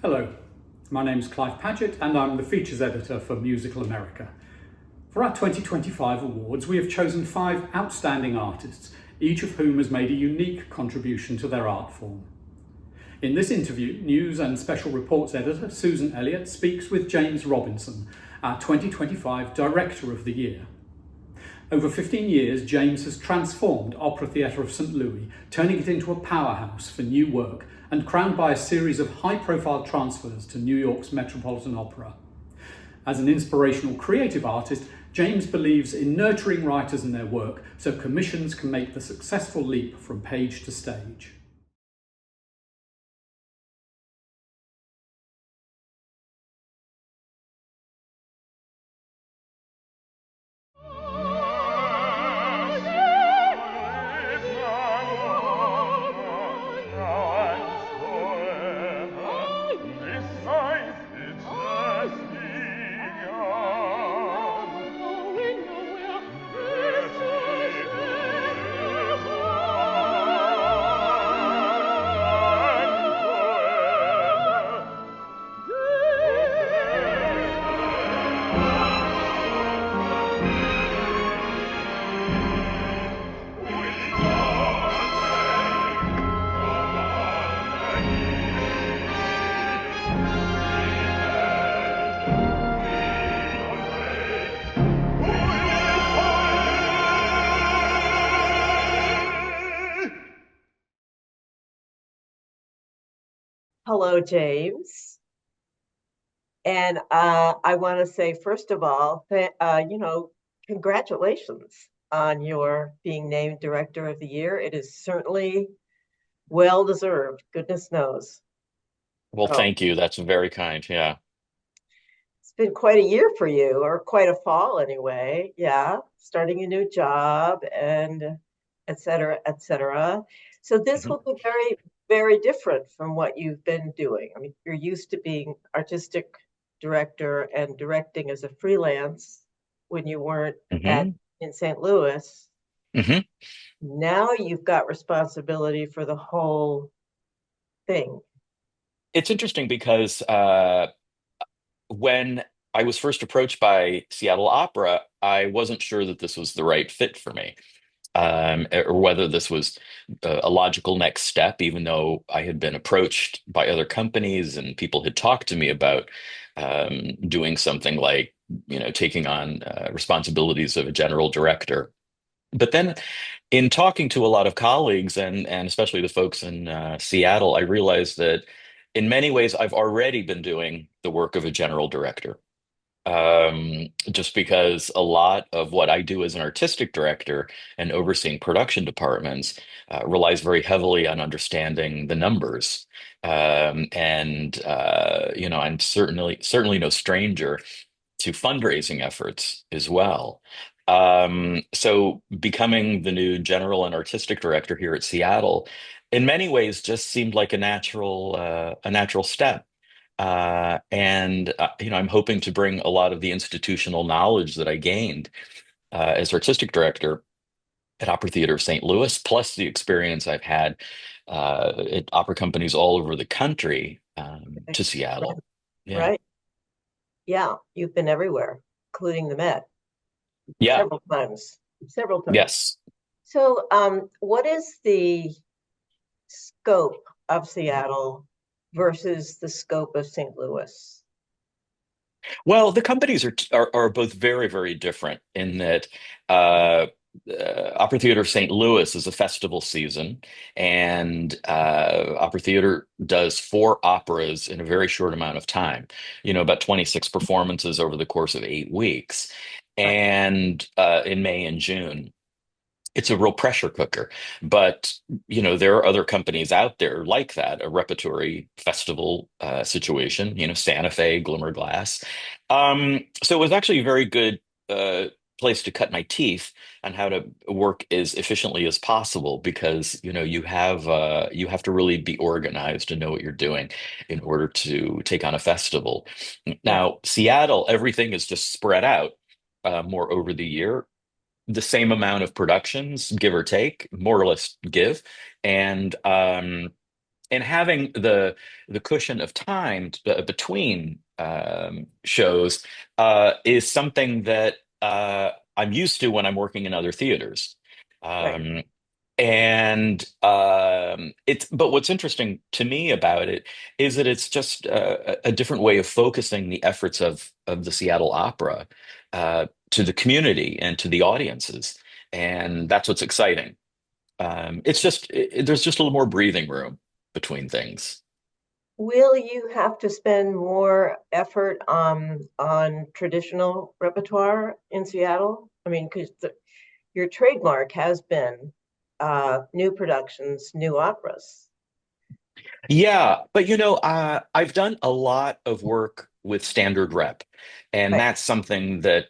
Hello, my name's Clive Paget and I'm the features editor for Musical America. For our 2025 awards, we have chosen 5 outstanding artists, each of whom has made a unique contribution to their art form. In this interview, News and Special Reports editor Susan Elliott speaks with James Robinson, our 2025 Director of the Year. Over 15 years, James has transformed Opera Theatre of St. Louis, turning it into a powerhouse for new work and crowned by a series of high-profile transfers to New York's Metropolitan Opera. As an inspirational creative artist, James believes in nurturing writers and their work so commissions can make the successful leap from page to stage. Hello, James. And I want to say, first of all, congratulations on your being named Director of the Year. It is certainly well deserved, goodness knows. Well, So thank you. That's very kind. Yeah. it's been quite a year for you, or quite a fall anyway. Yeah, starting a new job and et cetera, et cetera. So this Mhm. will be very, very different from what you've been doing. I mean, you're used to being artistic director and directing as a freelance when you weren't at hmm in St. Louis. hmm Now you've got responsibility for the whole thing. It's interesting because when I was first approached by Seattle Opera, I wasn't sure that this was the right fit for me, or whether this was a logical next step, even though I had been approached by other companies and people had talked to me about doing something like, taking on responsibilities of a general director. But then in talking to a lot of colleagues and especially the folks in Seattle, I realized that in many ways I've already been doing the work of a general director. Just because a lot of what I do as an artistic director and overseeing production departments relies very heavily on understanding the numbers. I'm certainly no stranger to fundraising efforts as well. So becoming the new general and artistic director here at Seattle, in many ways, just seemed like a natural step. I'm hoping to bring a lot of the institutional knowledge that I gained as artistic director at Opera Theater of St. Louis, plus the experience I've had at opera companies all over the country, Right, to Seattle. Yeah. right. Yeah, you've been everywhere, including the Met Yeah. several times, several times. Yes. So, what is the scope of Seattle versus the scope of St. Louis? Well, the companies are both very, very different in that uh, Opera Theater of St. Louis is a festival season, and Opera Theater does 4 operas in a very short amount of time. About 26 performances over the course of 8 weeks, Right. and in May and June. It's a real pressure cooker, but there are other companies out there like that, a repertory festival situation. Santa Fe, Glimmerglass. So it was actually a very good uh, place to cut my teeth on how to work as efficiently as possible because you have to really be organized and know what you're doing in order to take on a festival. Yeah. Now, Seattle, everything is just spread out more over the year, the same amount of productions, give or take, more or less give. And and having the cushion of time between shows is something that I'm used to when I'm working in other theaters. Right. Um, and it's but what's interesting to me about it is that it's just a different way of focusing the efforts of the Seattle Opera to the community and to the audiences, and that's what's exciting. It's just there's just a little more breathing room between things. Will you have to spend more effort on traditional repertoire in Seattle? I mean, because your trademark has been new productions, new operas. Yeah, but I've done a lot of work with standard rep, and Right. that's something that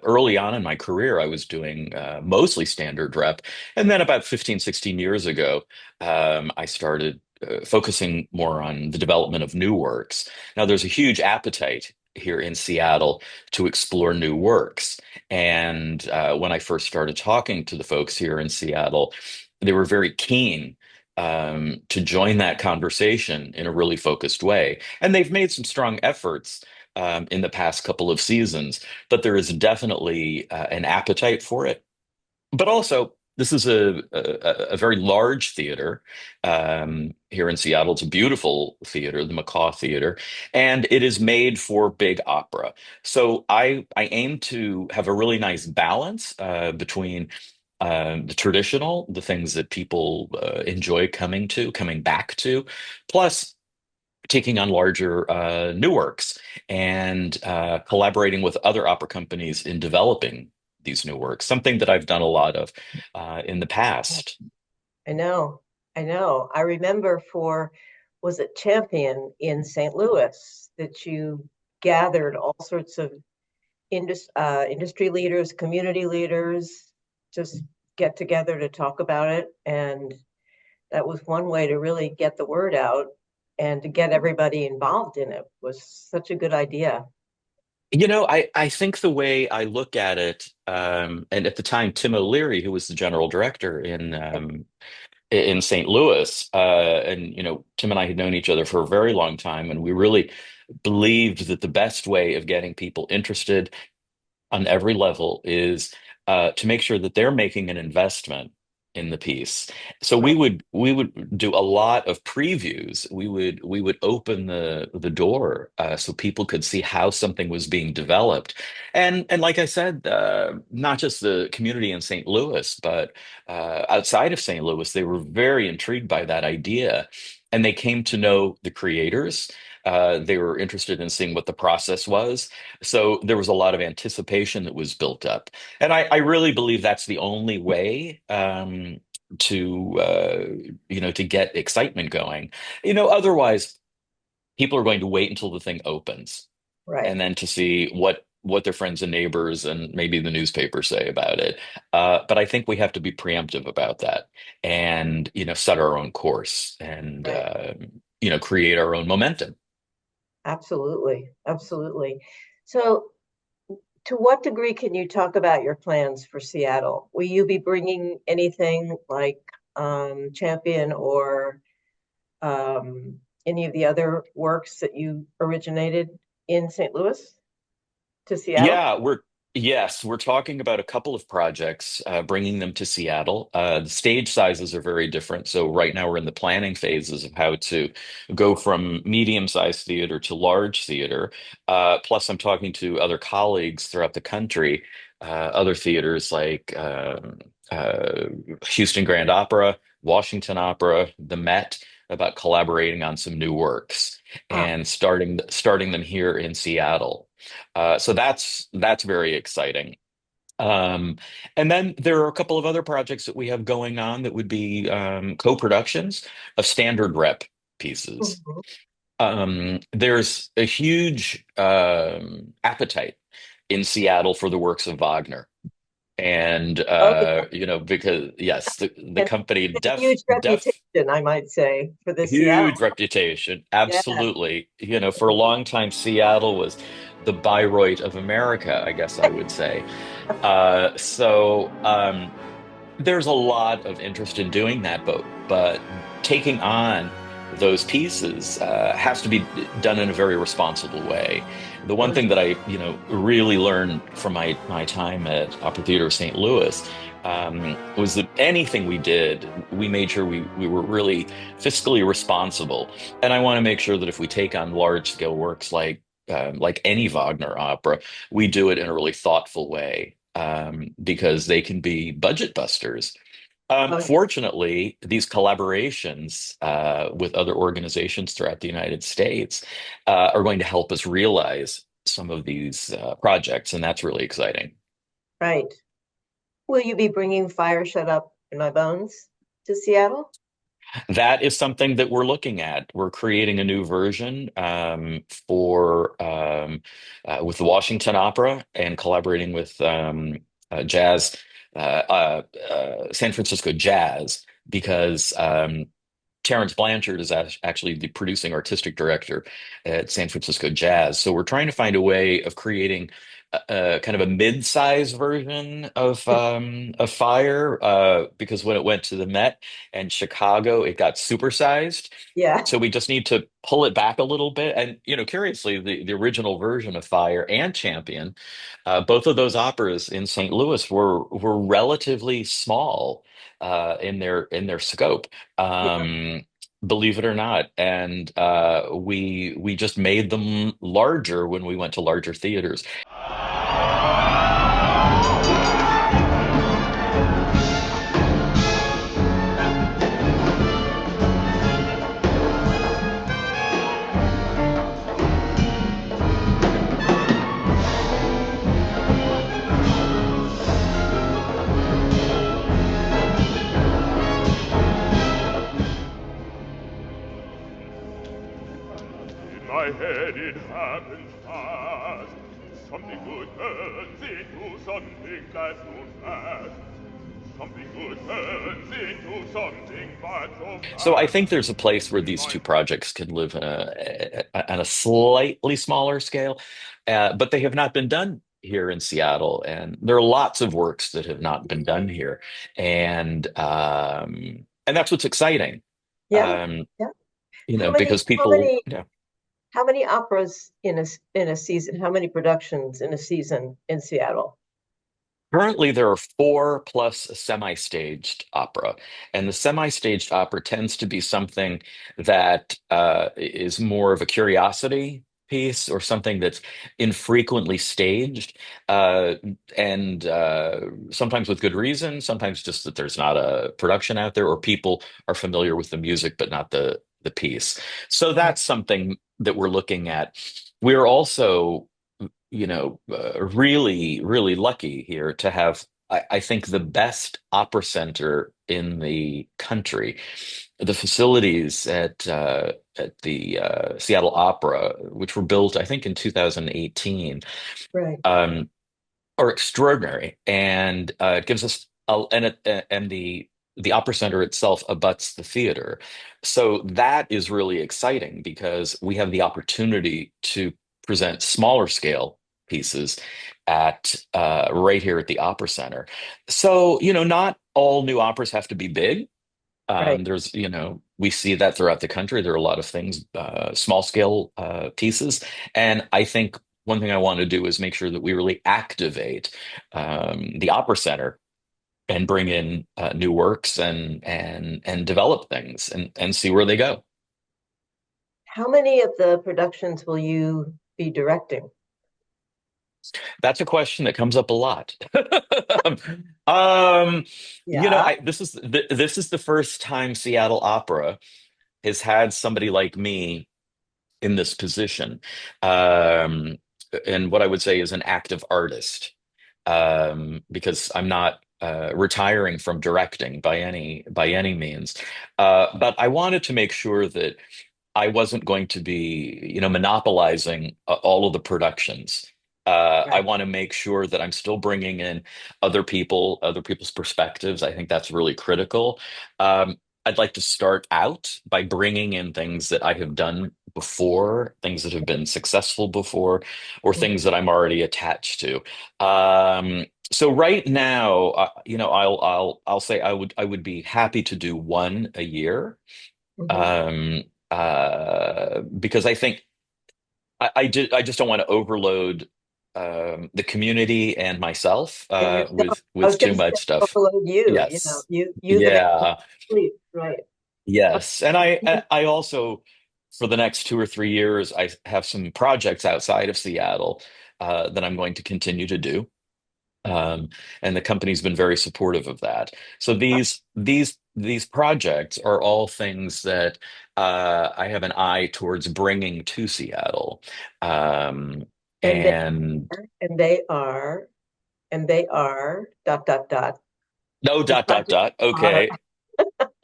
early on in my career, I was doing mostly standard rep. And then about 15, 16 years ago, I started focusing more on the development of new works. Now, there's a huge appetite here in Seattle to explore new works. And when I first started talking to the folks here in Seattle, they were very keen to join that conversation in a really focused way. And they've made some strong efforts in the past couple of seasons, but there is definitely an appetite for it. But also, this is a very large theater here in Seattle. It's a beautiful theater, the McCaw Theater, and it is made for big opera. So I aim to have a really nice balance between the traditional, the things that people enjoy coming back to, plus taking on larger new works and collaborating with other opera companies in developing these new works, something that I've done a lot of in the past. I know, I know. I remember was it Champion in St. Louis that you gathered all sorts of industry leaders, community leaders, just get together to talk about it. And that was one way to really get the word out and to get everybody involved in it was such a good idea. I think the way I look at it, and at the time, Tim O'Leary, who was the general director in St. Louis, and Tim and I had known each other for a very long time, and we really believed that the best way of getting people interested on every level is to make sure that they're making an investment in the piece. So we Right, would do a lot of previews. We would open the door so people could see how something was being developed. And like I said, not just the community in St. Louis, but outside of St. Louis, they were very intrigued by that idea, and they came to know the creators. They were interested in seeing what the process was, so there was a lot of anticipation that was built up. And I really believe that's the only way to get excitement going. Otherwise, people are going to wait until the thing opens right, and then to see what their friends and neighbors and maybe the newspaper say about it. But I think we have to be preemptive about that and set our own course and right. create our own momentum. Absolutely, absolutely. So, to what degree can you talk about your plans for Seattle? Will you be bringing anything like Champion or any of the other works that you originated in St. Louis to Seattle? Yeah, we're talking about a couple of projects, bringing them to Seattle. The stage sizes are very different, so right now we're in the planning phases of how to go from medium-sized theater to large theater. Plus, I'm talking to other colleagues throughout the country, other theaters like uh, Houston Grand Opera, Washington Opera, the Met, about collaborating on some new works Ah, and starting them here in Seattle. So that's very exciting. Um, and then there are a couple of other projects that we have going on that would be co-productions of standard rep pieces. mhm. There's a huge appetite in Seattle for the works of Wagner. And Oh, yeah. because yes, the And company a huge def reputation, I might say, for the Seattle. huge reputation. Yeah. Absolutely. For a long time, Seattle was the Bayreuth of America, I guess I would say. So There's a lot of interest in doing that, but taking on those pieces has to be done in a very responsible way. The one thing Mhm. that I, really learned from my time at Opera Theater St. Louis was that anything we did, we made sure we were really fiscally responsible. And I want to make sure that if we take on large scale works like any Wagner opera, we do it in a really thoughtful way because they can be budget busters. Oh, yes. Fortunately, these collaborations with other organizations throughout the United States are going to help us realize some of these projects, and that's really exciting. Right. Will you be bringing Fire Shut Up in My Bones to Seattle? That is something that we're looking at. We're creating a new version for with the Washington Opera and collaborating with jazz, San Francisco Jazz, because Terence Blanchard is actually the producing artistic director at San Francisco Jazz. So we're trying to find a way of creating a kind of a mid-size version of Fire because when it went to the Met and Chicago, it got supersized. Yeah. So we just need to pull it back a little bit. And curiously, the original version of Fire and Champion, both of those operas in St. Louis were relatively small in their scope, Yeah. believe it or not. And we just made them larger when we went to larger theaters. In my head it happens fast. Something good turns into something bad so fast. Something good turns into something bad so So I fast. think there's a place where In these my two projects can live on a slightly smaller scale, but they have not been done here in Seattle, and there are lots of works that have not been done here, and that's what's exciting. Yeah. Um, Yeah. because people, yeah. How many operas in a season? How many productions in a season in Seattle? Currently, there are four plus a semi-staged opera, and the semi-staged opera tends to be something that is more of a curiosity piece or something that's infrequently staged, uh, and sometimes with good reason, sometimes just that there's not a production out there, or people are familiar with the music but not the piece. So Right. that's something that we're looking at. We're also really, really lucky here to have, I think, the best opera center in the country. The facilities at the Seattle Opera, which were built, I think, in 2018, Right. um, are extraordinary, and it gives us and the opera center itself abuts the theater, so that is really exciting because we have the opportunity to present smaller scale pieces at right here at the opera center. So not all new operas have to be big. Right. There's, we see that throughout the country. There are a lot of things, small scale pieces. And I think one thing I want to do is make sure that we really activate the Opera Center and bring in new works and develop things and see where they go. How many of the productions will you be directing? That's a question that comes up a lot. Um, Yeah. this is the first time Seattle Opera has had somebody like me in this position. Um, and what I would say is an active artist, because I'm not retiring from directing by any means. But I wanted to make sure that I wasn't going to be, monopolizing all of the productions. I Right. want to make sure that I'm still bringing in other people's perspectives. I think that's really critical. I'd like to start out by bringing in things that I have done before, things that have been successful before, or things Mhm. that I'm already attached to. Um, So right now, I'll say I would be happy to do one a year, Mhm. because I think I just don't want to overload the community and myself And yourself, I with was going too to say, much stuff. overload you, Yes, you the man who yeah, sleeps, right? yes, and Mhm. I also for the next 2 or 3 years I have some projects outside of Seattle that I'm going to continue to do. Um, and the company's been very supportive of that. So these projects are all things that I have an eye towards bringing to Seattle. Um, And they and are, and they are, and they are, dot, dot, dot. no, These dot dot projects dot. are, Okay,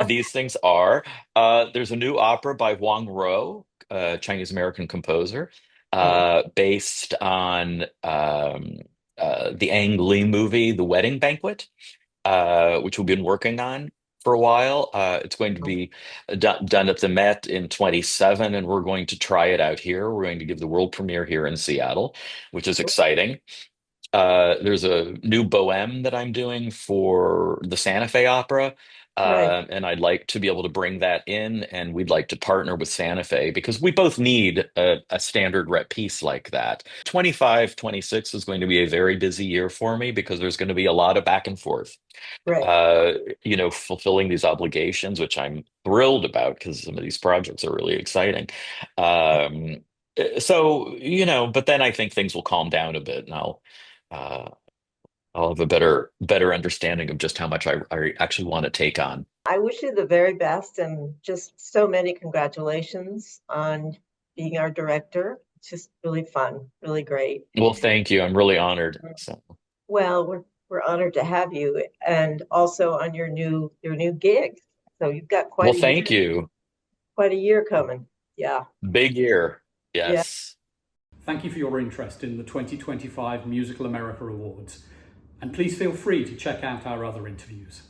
these things are. There's a new opera by Wang Ro, a Chinese American composer, oh, based on the Ang Lee movie, The Wedding Banquet, which we've been working on for a while. It's going to oh, be done at the Met in 27, and we're going to try it out here. We're going to give the world premiere here in Seattle, which is exciting. There's a new Bohème that I'm doing for the Santa Fe Opera. right, And I'd like to be able to bring that in, and we'd like to partner with Santa Fe because we both need a standard rep piece like that. 25, 26 is going to be a very busy year for me because there's going to be a lot of back and forth, right. uh, fulfilling these obligations, which I'm thrilled about because some of these projects are really exciting. Um, but then I think things will calm down a bit, and uh, I'll have a better understanding of just how much I actually want to take on. I wish you the very best and just so many congratulations on being our director. It's just really fun, really great. Well, thank you. I'm really honored. So, Well, we're honored to have you and also on your new gig. So you've got well, thank you. quite a year coming. Yeah. Big year. Yeah. Yes. Thank you for your interest in the 2025 Musical America Awards, and please feel free to check out our other interviews.